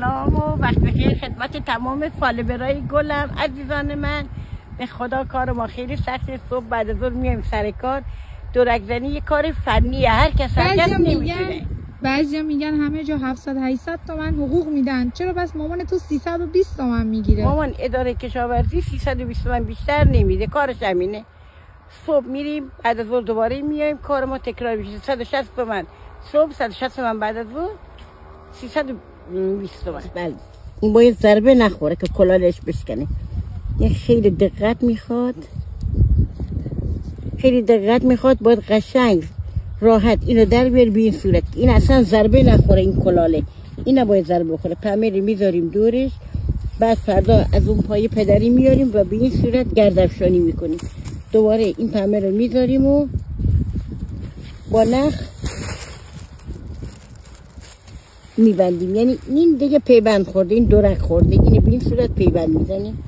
سلام و وقت بخیر خدمت تمام فالوورای گلم عزیزان من. به خدا کار ما خیلی سخته. صبح بعد از ظهر میایم سر کار. دورک زنی یه کار فنیه، هر کس نمیتونه. بعضیا میگن همه جا 700 800 تومن حقوق میدن، چرا بس مامان تو 320 تومن میگیره؟ مامان اداره کشاورزی 320 تومن بیشتر نمیده، کارش همینه. صبح میریم بعد از ظهر دوباره میایم، کار ما تکرار میشه. 160 تومن صبح، 160 تومن بعد از ظهر، 320 تومن. بله این باید ضربه نخوره که کلالش بشکنه. یه خیلی دقت میخواد، خیلی دقت میخواد. باید قشنگ راحت اینو در بیار به این صورت که این اصلا ضربه نخوره. این کلاله این نباید ضربه بخوره. پمیر میذاریم دورش، بعد فردا از اون پای پدری میاریم و به این صورت گردافشانی میکنیم. دوباره این پمیر رو میذاریم و با نخ میبندیم. یعنی این دیگه پیبند خورده، این دورک خورده، اینو به این صورت پیبند میزنیم.